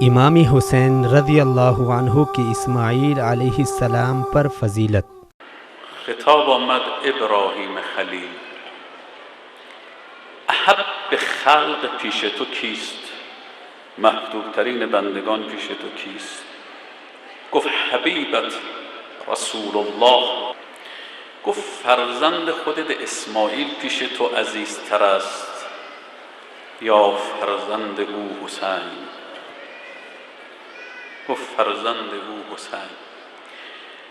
امام حسین رضی اللہ عنہ کی اسماعیل علیہ السلام پر فضیلت۔ خطاب آمد ابراهیم خلیل، احب خلق پیش تو کیست؟ محبوب ترین بندگان پیش تو کیست؟ گفت حبیبت رسول الله. گفت فرزند خودت اسماعیل پیش تو عزیزتر است یا فرزند او حسین؟ گفت فرزند او حسین.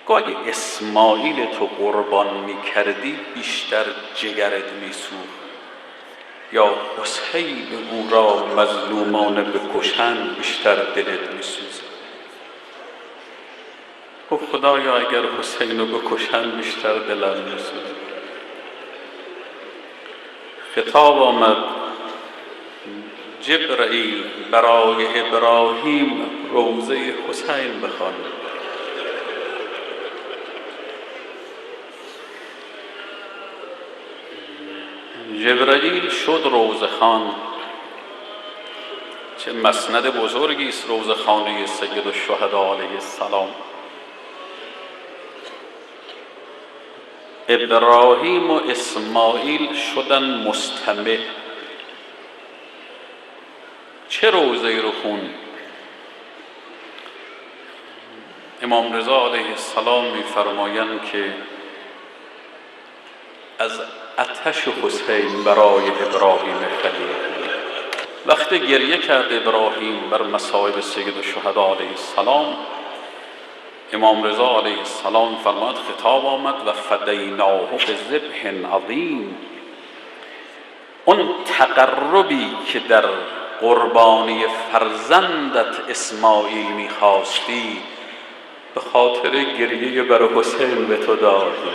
گفت اگه اسماعیل تو قربان می کردی بیشتر جگرت می سوخت، یا حسین او را مظلومانه بکشند بیشتر دلت می سوزد. گفت خدایا اگر حسین رو بکشند بیشتر دلم می سوزد. خطاب آمد جبرائیل برای ابراهیم روضه حسین بخوان. جبرائیل شد روضه خوان. چه مسند بزرگی است روضه خانه سید الشهدا علیه السلام. ابراهیم و اسماعیل شدن مستمع. چه روضه‌ای رو خون؟ امام رضا علیه السلام می‌فرمایند که از آتش حسین برای ابراهیم خلیل، وقتی گریه کرد ابراهیم بر مصائب سید الشهدا علیه السلام، امام رضا علیه السلام فرماد خطاب آمد و فدیناه بذبح عظیم. اون تقربی که در قربانی فرزندت اسماعیل میخواستی به خاطر گریه بر حسین به تو دادی.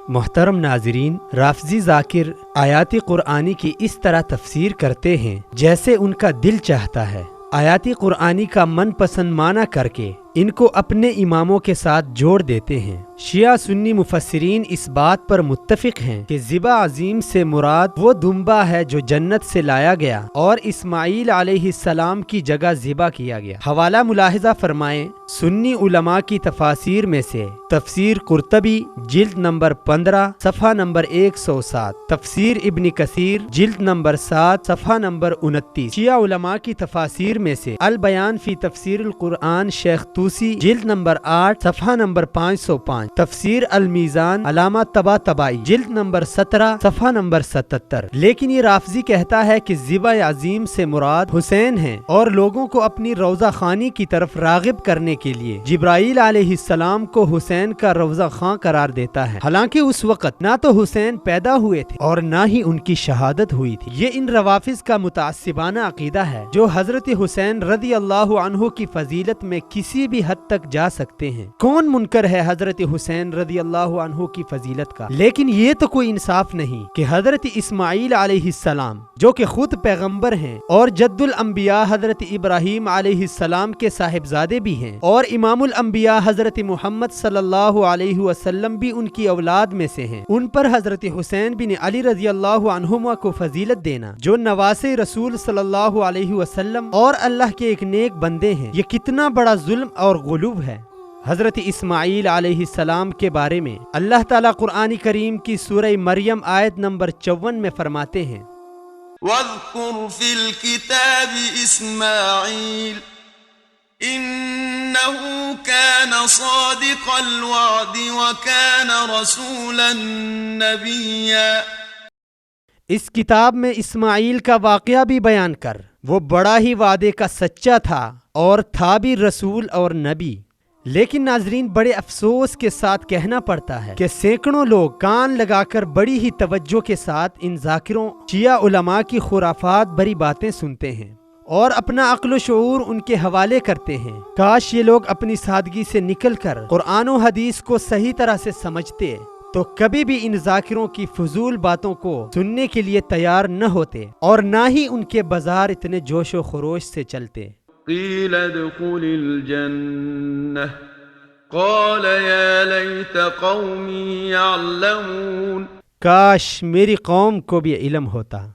محترم ناظرین، رافضی ذاکر آیات قرآنی کی اس طرح تفسیر کرتے ہیں جیسے ان کا دل چاہتا ہے۔ آیات قرآنی کا من پسند معنی کر کے ان کو اپنے اماموں کے ساتھ جوڑ دیتے ہیں۔ شیعہ سنی مفسرین اس بات پر متفق ہیں کہ ذبح عظیم سے مراد وہ دمبا ہے جو جنت سے لایا گیا اور اسماعیل علیہ السلام کی جگہ ذبح کیا گیا۔ حوالہ ملاحظہ فرمائیں سنی علماء کی تفاسیر میں سے تفسیر قرطبی جلد نمبر 15 صفحہ نمبر 107، تفسیر ابن کثیر جلد نمبر 7 صفحہ نمبر 29۔ شیعہ علماء کی تفاسیر میں سے البیان فی تفسیر القرآن شیخ توسی جلد نمبر 8 صفحہ نمبر 505، تفسیر المیزان علامہ طباطبائی جلد نمبر 17 صفحہ نمبر 77۔ لیکن یہ رافضی کہتا ہے کہ ذبح عظیم سے مراد حسین ہیں اور لوگوں کو اپنی روضہ خوانی کی طرف راغب کرنے کے لیے جبرائیل علیہ السلام کو حسین کا روضہ خواں قرار دیتا ہے، حالانکہ اس وقت نہ تو حسین پیدا ہوئے تھے اور نہ ہی ان کی شہادت ہوئی تھی۔ یہ ان روافض کا متعصبانہ عقیدہ ہے جو حضرت حسین رضی اللہ عنہ کی فضیلت میں کسی بھی حد تک جا سکتے ہیں۔ کون منکر ہے حضرت حسین رضی اللہ عنہ کی فضیلت کا؟ لیکن یہ تو کوئی انصاف نہیں کہ حضرت اسماعیل علیہ السلام جو کہ خود پیغمبر ہیں اور جد الانبیاء حضرت ابراہیم علیہ السلام کے صاحبزادے بھی ہیں اور امام الانبیاء حضرت محمد صلی اللہ علیہ وسلم بھی ان کی اولاد میں سے ہیں، ان پر حضرت حسین بن علی رضی اللہ عنہما کو فضیلت دینا جو نواسے رسول صلی اللہ علیہ وسلم اور اللہ کے ایک نیک بندے ہیں، یہ کتنا بڑا ظلم اور غلو ہے۔ حضرت اسماعیل علیہ السلام کے بارے میں اللہ تعالیٰ قرآن کریم کی سورہ مریم آیت نمبر 54 میں فرماتے ہیں وَاذْكُرْ فِي الْكِتَابِ إِسْمَاعِيلَ إِنَّهُ كَانَ صَادِقَ الْوَعْدِ وَكَانَ رَسُولًا نَبِيًّا۔ اس کتاب میں اسماعیل کا واقعہ بھی بیان کر، وہ بڑا ہی وعدے کا سچا تھا اور تھا بھی رسول اور نبی۔ لیکن ناظرین، بڑے افسوس کے ساتھ کہنا پڑتا ہے کہ سینکڑوں لوگ کان لگا کر بڑی ہی توجہ کے ساتھ ان ذاکروں شیعہ علماء کی خرافات بھری باتیں سنتے ہیں اور اپنا عقل و شعور ان کے حوالے کرتے ہیں۔ کاش یہ لوگ اپنی سادگی سے نکل کر قرآن و حدیث کو صحیح طرح سے سمجھتے تو کبھی بھی ان ذاکروں کی فضول باتوں کو سننے کے لیے تیار نہ ہوتے اور نہ ہی ان کے بازار اتنے جوش و خروش سے چلتے۔ قیل ادخل الجنة قال یا لیت قومی یعلمون۔ کاش میری قوم کو بھی علم ہوتا۔